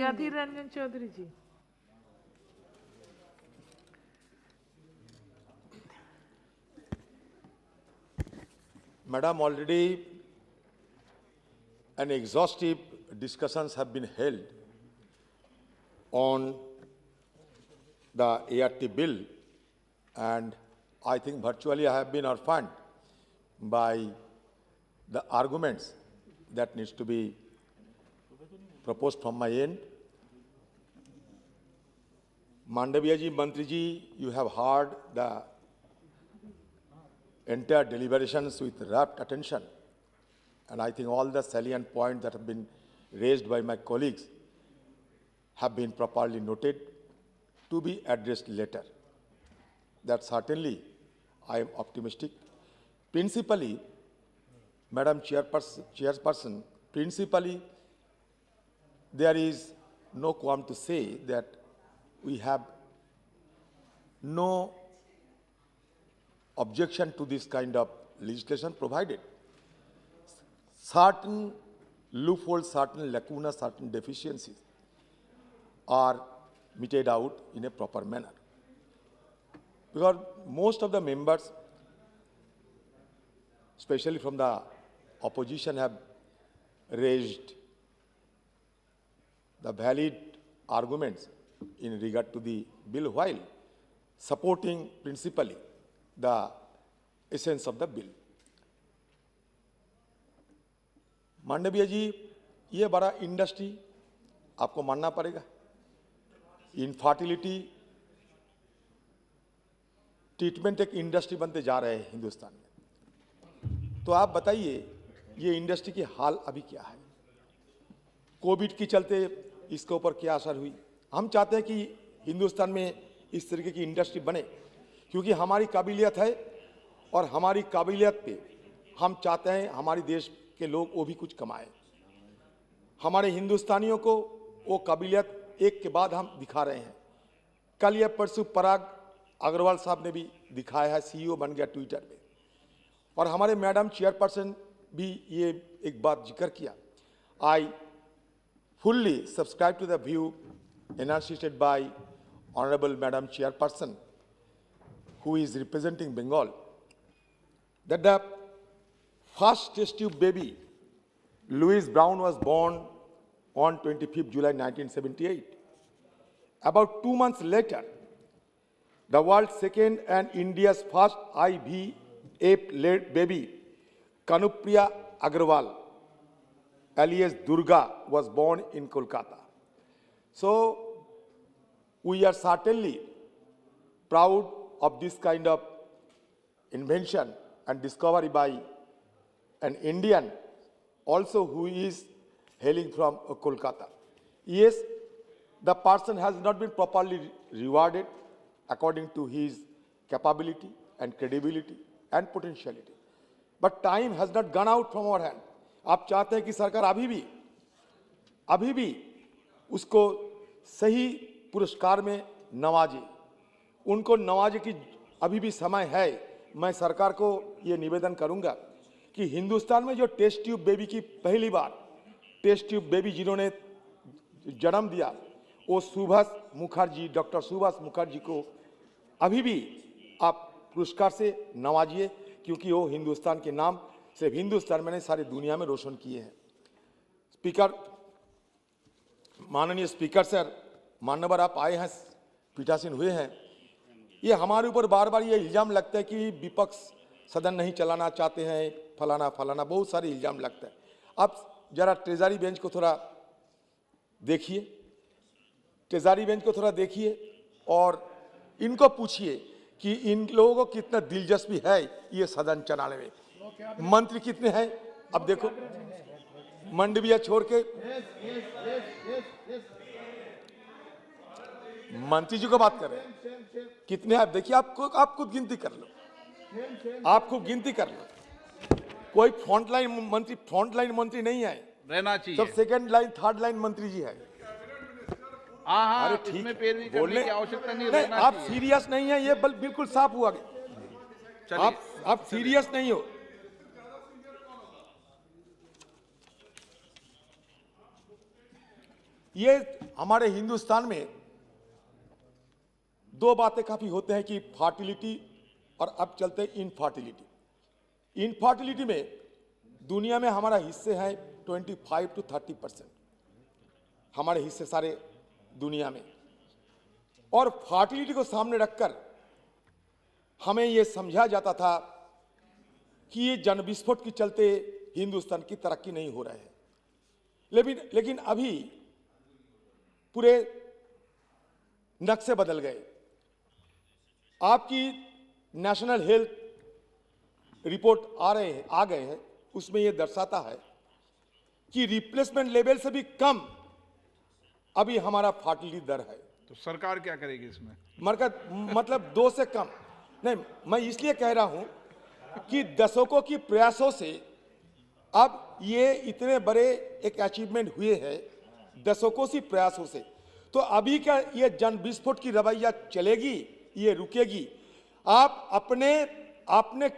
Adhir Ranjan Chaudhary ji. Madam, already an exhaustive discussions have been held on the ART bill, and I think virtually I have been orphaned by the arguments that needs to be proposed from my end. Mandaviya ji, Mantri ji, you have heard the entire deliberations with rapt attention, and I think all the salient points that have been raised by my colleagues have been properly noted to be addressed later. That certainly I am optimistic. Principally, Madam Chairperson, principally there is no qualm to say that we have no objection to this kind of legislation, provided certain loopholes, certain lacunas, certain deficiencies are meted out in a proper manner. Because most of the members, especially from the opposition, have raised the valid arguments in regard to the bill, while supporting principally the essence of the bill. Mandaviya जी, ये बड़ा industry आपको मानना पड़ेगा, infertility treatment एक industry बनते जा रहे हैं हिंदुस्तान में। तो आप बताइए ये इंडस्ट्री की हाल अभी क्या है, कोविड के चलते इसके ऊपर क्या असर हुई। हम चाहते हैं कि हिंदुस्तान में इस तरीके की इंडस्ट्री बने, क्योंकि हमारी काबिलियत है और हमारी काबिलियत पे हम चाहते हैं हमारे देश के लोग वो भी कुछ कमाएं। हमारे हिंदुस्तानियों को वो काबिलियत एक के बाद हम दिखा रहे हैं। कल या परसों पराग अग्रवाल साहब ने भी दिखाया है, सीईओ बन गया ट्विटर पे, और हमारे मैडम चेयरपर्सन भी ये एक बात जिक्र किया। आई fully subscribe to the view enunciated by Honorable Madam Chairperson, who is representing Bengal, that the first test tube baby, Louis Brown, was born on 25th July 1978. About 2 months later, the world's second and India's first IVF-led baby, Kanupriya Agrawal, alias Durga, was born in Kolkata. So we are certainly proud of this kind of invention and discovery by an Indian also who is hailing from Kolkata. Yes, the person has not been properly rewarded according to his capability and credibility and potentiality. But time has not gone out from our hand. आप चाहते हैं कि सरकार अभी भी उसको सही पुरस्कार में नवाजे, उनको नवाजे की अभी भी समय है। मैं सरकार को ये निवेदन करूंगा कि हिंदुस्तान में जो टेस्ट ट्यूब बेबी की पहली बार टेस्ट ट्यूब बेबी जिन्होंने जन्म दिया, वो सुभाष मुखर्जी, डॉक्टर सुभाष मुखर्जी को अभी भी आप पुरस्कार से नवाजिए, क्योंकि वो हिंदुस्तान के नाम सिर्फ हिंदुस्तान में नहीं सारी दुनिया में रोशन किए हैं। स्पीकर, माननीय स्पीकर सर, मान्यवर आप आए हैं, पीठासीन हुए हैं। ये हमारे ऊपर बार बार ये इल्ज़ाम लगता है कि विपक्ष सदन नहीं चलाना चाहते हैं, फलाना फलाना बहुत सारे इल्ज़ाम लगता है। आप जरा ट्रेजरी बेंच को थोड़ा देखिए, ट्रेजरी बेंच को थोड़ा देखिए और इनको पूछिए कि इन लोगों को कितना दिलचस्पी है ये सदन चलाने में। मंत्री कितने हैं अब देखो, मंडविया छोड़ के मंत्री जी को बात कर रहे हैं, कितने हैं आप देखिए, आप खुद गिनती कर लो, आप खुद गिनती कर लो। कोई फ्रंटलाइन मंत्री नहीं है, रहना चाहिए, सब सेकंड लाइन थर्ड लाइन मंत्री जी है। अरे ठीक है, बोलने की आवश्यकता नहीं, आप सीरियस नहीं है, ये बिल्कुल साफ हुआ। आप सीरियस नहीं हो। ये हमारे हिंदुस्तान में दो बातें काफी होते हैं कि फर्टिलिटी और अब चलते हैं इनफर्टिलिटी। इनफर्टिलिटी में दुनिया में हमारा हिस्से है 25 to 30%, हमारे हिस्से सारे दुनिया में। और फर्टिलिटी को सामने रखकर हमें यह समझा जाता था कि ये जन विस्फोट के चलते हिंदुस्तान की तरक्की नहीं हो रहा है। लेकिन अभी पूरे नक्शे बदल गए। आपकी नेशनल हेल्थ रिपोर्ट आ गए हैं, उसमें यह दर्शाता है कि रिप्लेसमेंट लेवल से भी कम अभी हमारा फर्टिलिटी दर है। तो सरकार क्या करेगी इसमें? मतलब 2 से कम नहीं। मैं इसलिए कह रहा हूं कि दशकों की प्रयासों से अब ये इतने बड़े एक अचीवमेंट हुए हैं, दशकों से प्रयासों से। तो अभी क्या ये जन विस्फोट की रवैया चलेगी, ये रुकेगी? आप अपने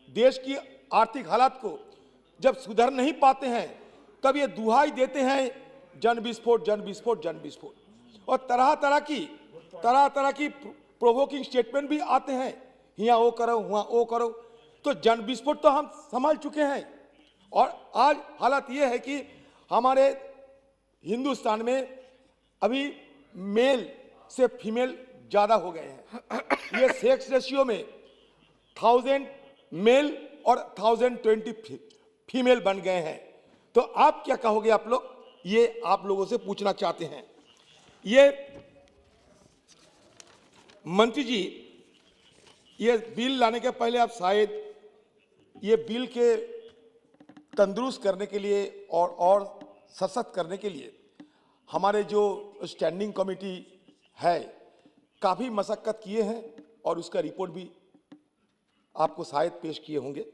देश की आर्थिक हालात को जब सुधर नहीं पाते हैं, तब ये दुहाई देते हैं जन विस्फोट, जन विस्फोट, जन विस्फोट। और तरह तरह की प्रोवोकिंग स्टेटमेंट भी आते हैं, यहाँ वो करो, वहाँ वो करो। तो जन विस्फोट तो हम संभाल चुके हैं। और आज हालत ये है कि हमारे हिंदुस्तान में अभी मेल से फीमेल ज्यादा हो गए हैं। ये सेक्स रेशियो में 1000 मेल और 1020 फीमेल बन गए हैं। तो आप क्या कहोगे? आप लोग, ये आप लोगों से पूछना चाहते हैं। ये मंत्री जी, ये बिल लाने के पहले आप शायद ये बिल के तंदुरुस्त करने के लिए और सशक्त करने के लिए हमारे जो स्टैंडिंग कमेटी है काफी मशक्कत किए हैं और उसका रिपोर्ट भी आपको शायद पेश किए होंगे।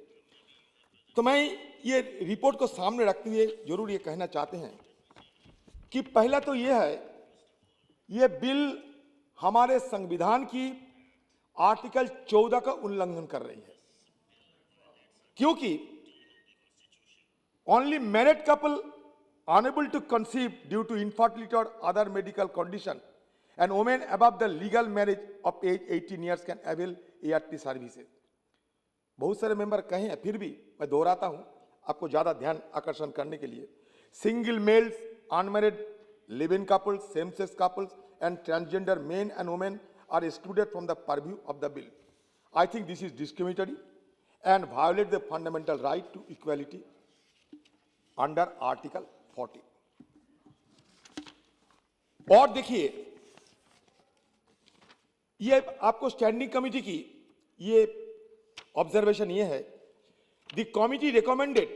तो मैं ये रिपोर्ट को सामने रखते हुए जरूर ये कहना चाहते हैं कि पहला तो ये है, ये बिल हमारे संविधान की आर्टिकल 14 का उल्लंघन कर रही है, क्योंकि only married couple unable to conceive due to infertility or other medical condition and women above the legal marriage of age 18 years can avail ART services। बहुत सारे मेंबर कहे हैं, फिर भी मैं दोहराता हूं आपको ज्यादा ध्यान आकर्षण करने के लिए। Single males, unmarried, live in couples, same sex couples and transgender men and women are excluded from the purview of the bill। I think this is discriminatory and violate the fundamental right to equality under Article 40। और देखिए, ये आपको standing committee की ये observation ये है, the committee recommended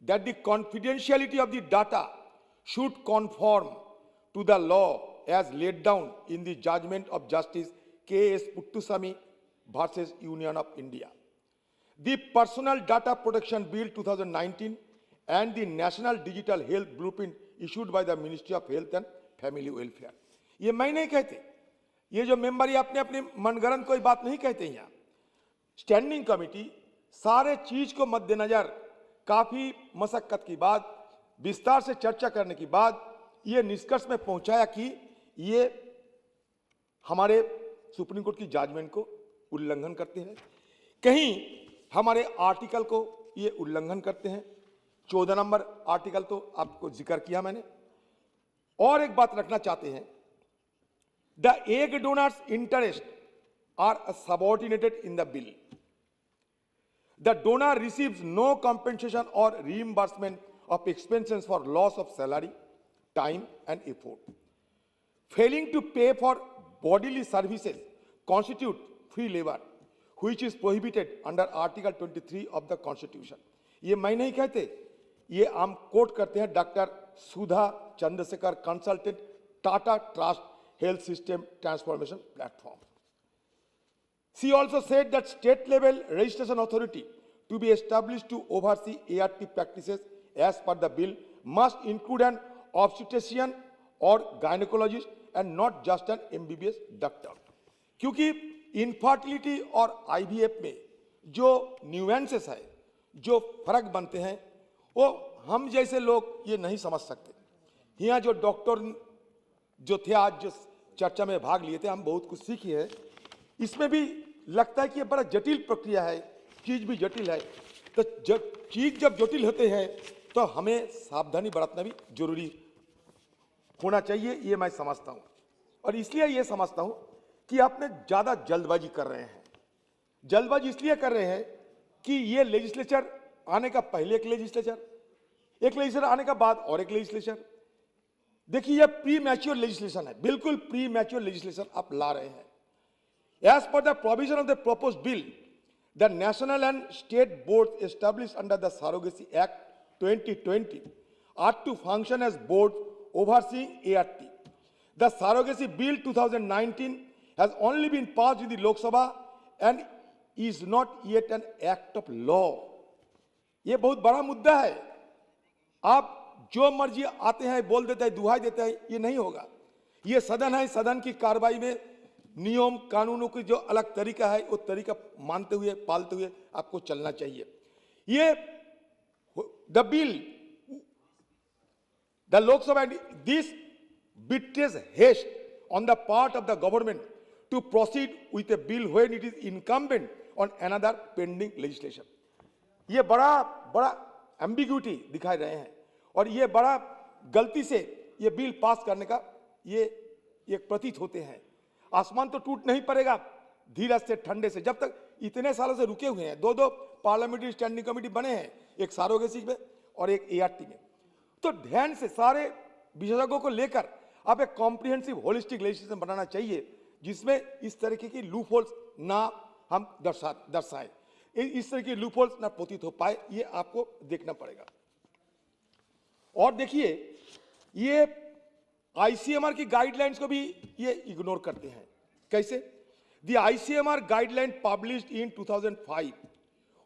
that the confidentiality of the data should conform to the law as laid down in the judgment of justice K.S. Puttaswamy versus Union of India। The Personal Data Protection Bill 2019 and the National Digital Health Blueprint issued by the Ministry of Health and Family Welfare। ये मैं नहीं कहते, ये जो member ये अपने अपने मनगढ़ंत कोई बात नहीं कहते। यहाँ स्टैंडिंग कमेटी सारे चीज को मद्देनजर काफी मशक्कत के बाद, विस्तार से चर्चा करने के बाद ये निष्कर्ष में पहुंचाया कि ये हमारे सुप्रीम कोर्ट की जजमेंट को उल्लंघन करते हैं, कहीं हमारे आर्टिकल को ये उल्लंघन करते हैं। 14 नंबर आर्टिकल तो आपको जिक्र किया मैंने। और एक बात रखना चाहते हैं, the egg donors interest are subordinated in the bill. The donor receives no compensation or reimbursement of expenses for loss of salary, time and effort. Failing to pay for bodily services constitute free labor which is prohibited under Article 23 of the Constitution। ये मैं नहीं कहते, ये हम coat करते हैं doctor Sudha Chandrashekhar, consultant, Tata trust health system transformation platform. She also said that state level registration authority to be established to oversee ART practices as per the bill must include an obstetrician or gynecologist and not just an MBBS doctor। क्योंकि infertility और IVF में जो nuances है, जो फर्क बनते हैं, वो हम जैसे लोग ये नहीं समझ सकते। यहाँ जो डॉक्टर जो थे आज जो चर्चा में भाग लिए थे, हम बहुत कुछ सीखे हैं। इसमें भी लगता है कि ये बड़ा जटिल प्रक्रिया है, चीज भी जटिल है। तो चीज जब जटिल होते हैं तो हमें सावधानी बरतना भी जरूरी होना चाहिए, ये मैं समझता हूं। और इसलिए ये समझता हूं कि आपने ज्यादा जल्दबाजी कर रहे हैं। जल्दबाजी इसलिए कर रहे हैं कि ये लेजिस्लेचर आने का पहले एक लेजिस्लेचर आने का बाद और एक लेजिस्लेचर। देखिए ये प्री मैच्योर लेजिस्लेशन है, बिल्कुल प्री मैच्योर लेजिस्लेशन आप ला रहे हैं। As per the provision of the proposed bill, the national and state boards established under the Surrogacy Act 2020 are to function as boards overseeing ART. The Surrogacy Bill 2019 has only been passed in the Lok Sabha and is not yet an act of law. ये बहुत बड़ा मुद्दा है। आप जो मर्जी आते हैं बोल देते हैं, दुहाई देते हैं, ये नहीं होगा। ये सदन है, सदन की कार्रवाई में नियम कानूनों की जो अलग तरीका है वो तरीका मानते हुए पालते हुए आपको चलना चाहिए। ये the bill the Lok Sabha this betrays haste on the part of the government to proceed with a bill when it is incumbent on another pending legislation. ये बड़ा एम्बिग्यूटी दिखाई रहे हैं और ये बड़ा गलती से ये बिल पास करने का ये एक प्रतीत होते हैं। आसमान तो टूट नहीं पड़ेगा धीरज से, ठंडे से। जब तक इतने सालों से रुके हुए हैं, दो पार्लियामेंट्री स्टैंडिंग कमेटी बने हैं, एक सरोगेसी में और एक एआरटी में, तो ध्यान से सारे विशेषज्ञों को लेकर आप एक कॉम्प्रिहेंसिव होलिस्टिक लेजिस्लेशन बनाना चाहिए जिसमें इस तरीके की लूप होल्स ना हम दर्शाएं, इस तरह की लूप होल्स ना प्रतीत हो पाए, ये आपको देखना पड़ेगा। और देखिए ये आईसीएमआर की गाइडलाइंस को भी ये इग्नोर करते हैं। कैसे? The ICMR guideline published in 2005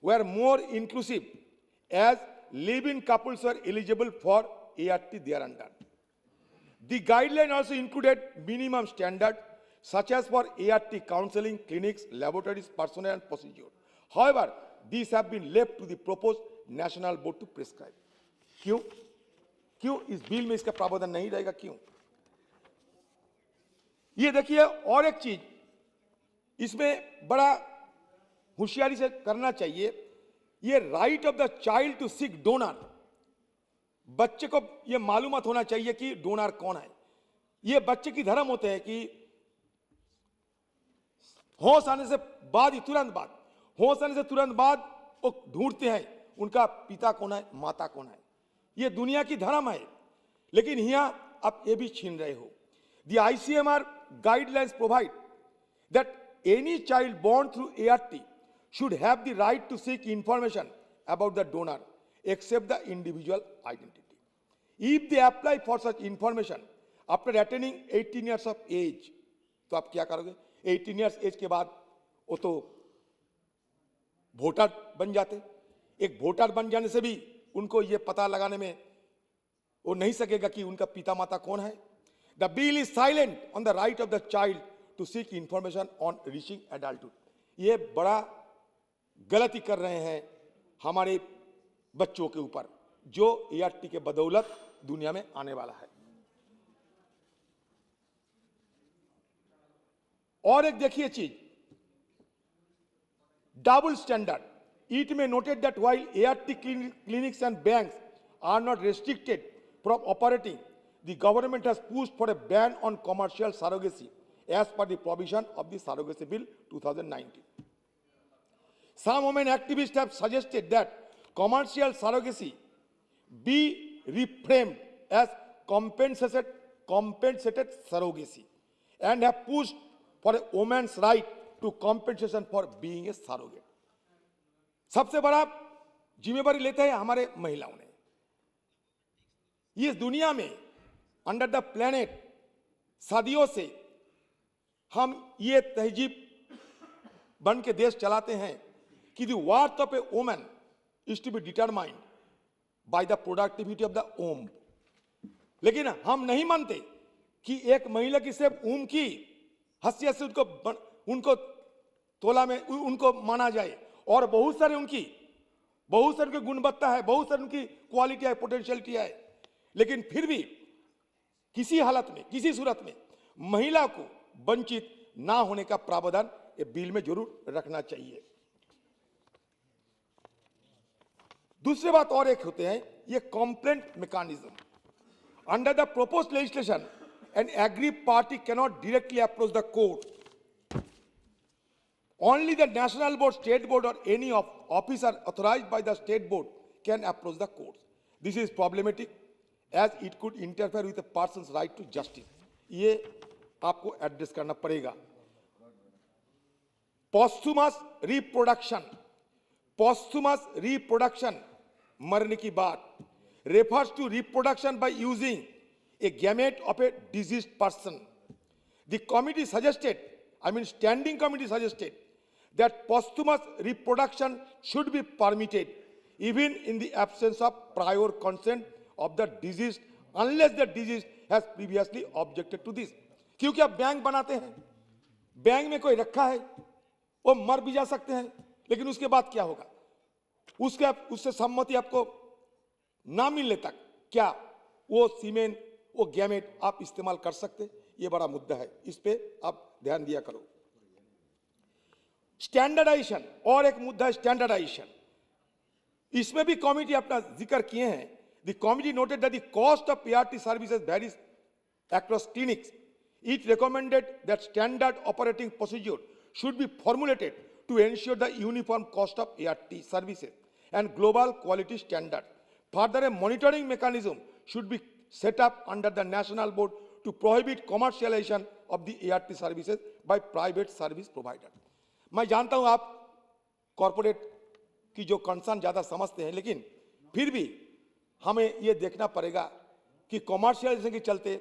were more inclusive as live-in couples were eligible for ART thereunder. The guideline also included minimum standards such as for ART counseling, clinics, laboratories, personnel and procedure. However, these have been left to the proposed national board to prescribe. क्यों इस bill में इसका प्रावधान नहीं रहेगा? क्यों? ये देखिए और एक चीज इसमें बड़ा होशियारी से करना चाहिए, ये right of the child to seek donor. बच्चे को ये मालूमात होना चाहिए कि डोनर कौन है। ये बच्चे की धर्म होते हैं कि होश आने से बाद ही तुरंत बाद वो ढूंढते हैं उनका पिता कौन है, माता कौन है। ये दुनिया की धर्म है, लेकिन यहां आप ये भी छीन रहे हो। The ICMR guidelines provide that any child born through ART should have the right to seek information about the donor except the individual identity. If they apply for such information after attaining 18 years of age, तो आप क्या करोगे? 18 years as के बाद वो तो voter बन जाते। एक वोटर बन जाने से भी उनको ये पता लगाने में वो नहीं सकेगा कि उनका पिता माता कौन है। The bill is silent on the right of the child to seek information on reaching adulthood. ये बड़ा गलती कर रहे हैं हमारे बच्चों के ऊपर जो ART के बदौलत दुनिया में आने वाला है। और एक देखिए चीज, double standard. It may noted that while ART clinics and banks are not restricted from operating, the government has pushed for a ban on commercial surrogacy as per the provision of the Surrogacy Bill 2019. Some women activists have suggested that commercial surrogacy be reframed as compensated surrogacy and have pushed for a woman's right to compensation for being a surrogate. सबसे बड़ा जिम्मेवारी लेते हैं हमारे महिलाओं ने। इस दुनिया में अंडर द प्लेनेट सदियों से हम ये तहजीब बन के देश चलाते हैं कि the worth of a woman is to be determined by the productivity of the womb. लेकिन हम नहीं मानते कि एक महिला की सिर्फ वूम्ब की हैसियत से उनको तोला में उनको माना जाए, और बहुत सारे उनकी गुणवत्ता है, बहुत सारी उनकी क्वालिटी है, पोटेंशियलिटी है, लेकिन फिर भी किसी हालत में, किसी सूरत में महिला को वंचित ना होने का प्रावधान ये बिल में जरूर रखना चाहिए। दूसरी बात और एक होते हैं ये complaint mechanism. Under the proposed legislation, an aggrieved party cannot directly approach the court. Only the national board, state board, or any officer authorized by the state board can approach the courts. This is problematic as it could interfere with a person's right to justice. ये आपको address करना पड़ेगा। Posthumous reproduction, मरने की बात, refers to reproduction by using a gamete of a deceased person. The committee suggested, standing committee suggested, that posthumous reproduction should be permitted even in the absence of prior consent of the deceased unless the deceased has previously objected to this. क्योंकि आप bank बनाते हैं, bank में कोई रखा है, वो मर भी जा सकते हैं, लेकिन उसके बाद क्या होगा? उससे सम्मति आपको ना मिलने तक क्या वो सीमेन, वो गैमेट आप इस्तेमाल कर सकते? ये बड़ा मुद्दा है, इस पे आप ध्यान दिया करो। स्टैंडर्डाइजेशन, और एक मुद्दा है स्टैंडर्डाइजेशन। इसमें भी कमिटी अपना जिक्र किए हैं। The committee noted that the cost of PRT services varies across clinics. It recommended that standard operating procedure should be formulated to ensure the uniform cost of ART services and global quality standards. Further, a monitoring mechanism should be set up under the national board to prohibit commercialization of the ART services by private service providers. मैं जानता हूं आप corporate की जो concern ज्यादा समझते हैं, लेकिन फिर भी हमें यह देखना पड़ेगा कि कॉमर्शियलाइजेशन के चलते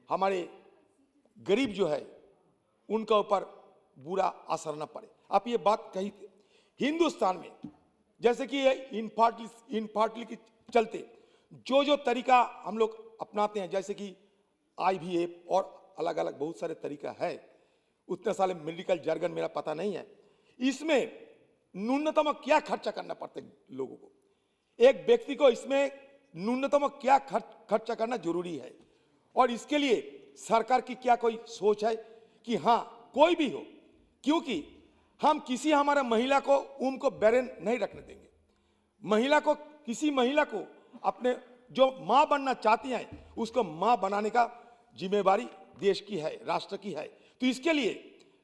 हमारे गरीब जो है उनका ऊपर बुरा असर न पड़े। आप ये बात कही थी। हिंदुस्तान में जैसे कि इनफर्टिलिटी के चलते जो तरीका हम लोग अपनाते हैं, जैसे कि IVF और अलग अलग बहुत सारे तरीका है, उतने सारे मेडिकल jargon मेरा पता नहीं है, इसमें न्यूनतम क्या खर्चा करना पड़ता है लोगों को, एक व्यक्ति को इसमें न्यूनतम क्या खर्चा करना जरूरी है, और इसके लिए सरकार की क्या कोई सोच है कि हाँ कोई भी हो, क्योंकि हम किसी हमारे महिला को उनको बैरन नहीं रखने देंगे। किसी महिला को अपने जो मां बनना चाहती हैं उसको मां बनाने का जिम्मेवारी देश की है, राष्ट्र की है। तो इसके लिए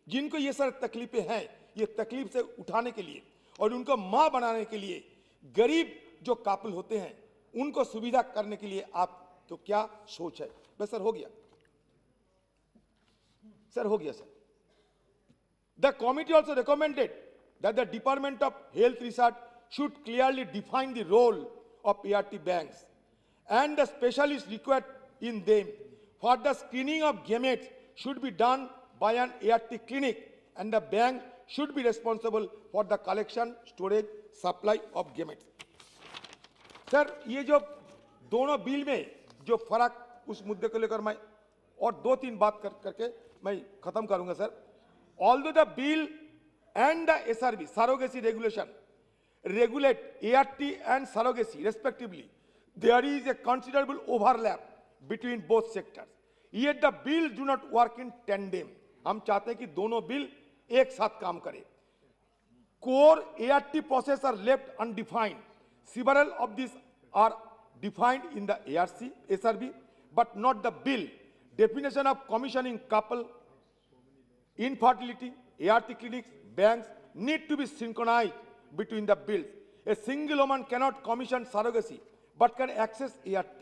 जिनको ये सारी तकलीफें हैं, ये तकलीफ से उठाने के लिए और उनको मां बनाने के लिए गरीब जो काबिल होते हैं उनको सुविधा करने के लिए आप तो क्या सोच है? बस सर हो गया, सर हो गया sir. The committee also recommended that the Department of Health Research should clearly define the role of ART banks and the specialists required in them. For the screening of gametes should be done by an ART clinic, and the bank should be responsible for the collection, storage, supply of gametes. Sir ये जो दोनों bill में जो फर्क, उस मुद्दे को लेकर मैं और दो तीन बात करके मैं खत्म करूंगा sir. Although the bill and the SRB surrogacy regulation regulate ART and surrogacy respectively, there is a considerable overlap between both sectors. Yet the bill do not work in tandem. हम चाहते हैं कि दोनों बिल एक साथ काम करें। Core ART processes are left undefined. Several of these are defined in the SRB, but not the bill. Definition of commissioning couple, infertility, ART clinics, banks need to be synchronized between the bills. A single woman cannot commission surrogacy but can access ART.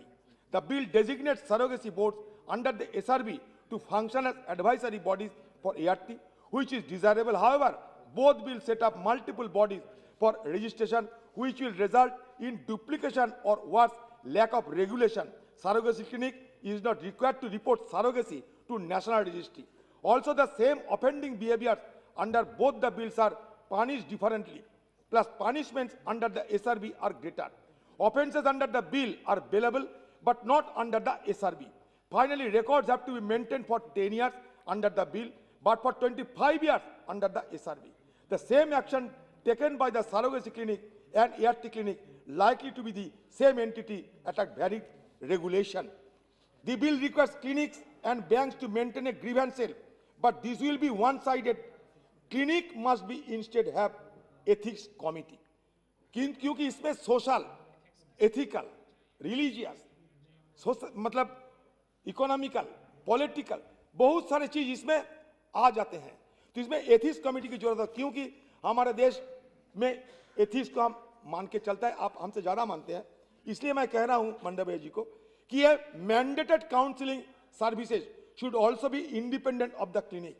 The bill designates surrogacy boards under the SRB to function as advisory bodies for ART, which is desirable. However, both bills set up multiple bodies for registration, which will result in duplication or worse, lack of regulation. Surrogacy clinic is not required to report surrogacy to national registry. Also, the same offending behaviors under both the bills are punished differently, plus punishments under the SRB are greater. Offences under the bill are bailable, but not under the SRB. Finally, records have to be maintained for 10 years under the bill, but for 25 years under the SRB. The same action taken by the surrogacy clinic and ART clinic likely to be the same entity at a varied regulation. The bill requires clinics and banks to maintain a grievance cell, but this will be one-sided. Clinic must be instead have ethics committee. क्योंकि इसमें social, ethical, religious, मतलब economical, political बहुत सारे चीज इसमें आ जाते हैं। तो इसमें एथिक्स कमेटी की जरूरत है, क्योंकि हमारे देश में एथिक्स को हम मान के चलता है, आप हमसे ज्यादा मानते हैं। इसलिए मैं कह रहा हूं मंडा जी को कि ये mandated counselling services should also be independent of the clinic.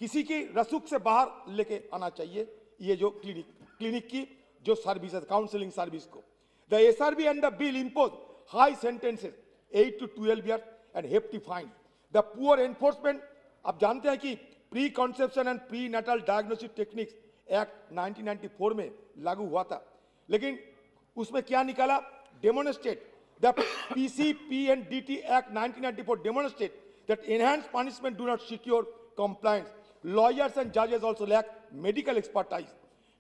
किसी की रसूख से बाहर लेके आना चाहिए ये जो क्लिनिक की जो सर्विसेज, काउंसलिंग सर्विस को। The SRB and the bill impose high sentences 8 to 12 years and hefty fine. The poor enforcement, आप जानते हैं कि pre conception and pre natal diagnostic techniques act 1994 में लागू हुआ था, लेकिन उसमें क्या निकाला? Demonstrate the PCPNDT Act 1994 demonstrate that enhanced punishment do not secure compliance. Lawyers and judges also lack medical expertise.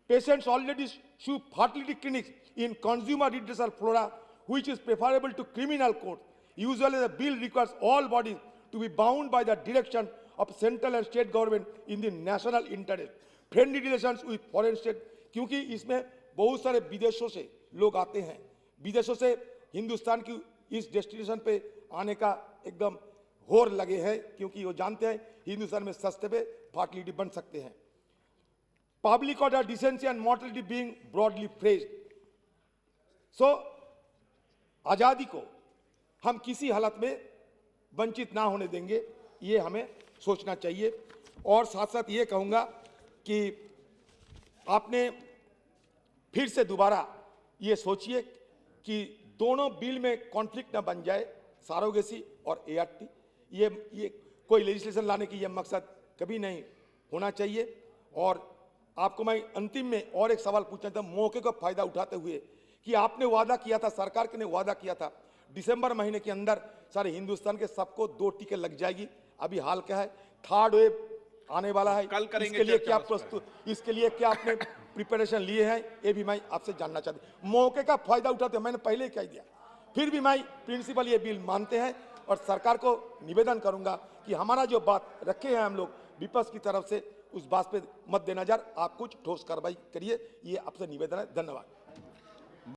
Patients already sue fertility clinics in consumer redressal fora, which is preferable to criminal court. Usually the bill requires all bodies to be bound by the direction of central and state government in the national interest. Friendly relations with foreign state, क्योंकि इसमें बहुत सारे विदेशों से लोग आते हैं, विदेशों से हिंदुस्तान की इस डेस्टिनेशन पे आने का एकदम होर लगे हैं, क्योंकि वो जानते हैं हिंदुस्तान में सस्ते पे फर्टिलिटी बन सकते हैं। Public order, decency and mortality being broadly phrased. So आजादी को हम किसी हालत में वंचित ना होने देंगे, ये हमें सोचना चाहिए। और साथ साथ ये कहूँगा कि आपने फिर से दोबारा ये सोचिए कि दोनों बिल में कॉन्फ्लिक्ट ना बन जाए, सरोगेसी और ART। ये कोई लेजिस्लेशन लाने की ये मकसद कभी नहीं होना चाहिए। और आपको मैं अंतिम में और एक सवाल पूछना था, मौके का फायदा उठाते हुए, कि आपने वादा किया था, सरकार ने वादा किया था दिसंबर महीने के अंदर सारे हिंदुस्तान के सबको 2 टीके लग जाएगी। अभी हाल क्या है? थर्ड वेव आने वाला है, कल करेंगे इसके लिए चर्चा क्या उस पर। प्रस्तुत, इसके लिए क्या आपने प्रिपरेशन लिए हैं, ये भी मैं आपसे जानना चाहती हूं। मौके का फायदा उठाते हैं, मैंने पहले ही कह दिया, फिर भी मैं प्रिंसिपल ये बिल मानते हैं और सरकार को निवेदन करूंगा कि हमारा जो बात रखे हैं हम लोग विपक्ष की तरफ से, उस बात पे मत देना जार, आप कुछ ठोस कार्रवाई करिए, ये आपसे निवेदन है। धन्यवाद।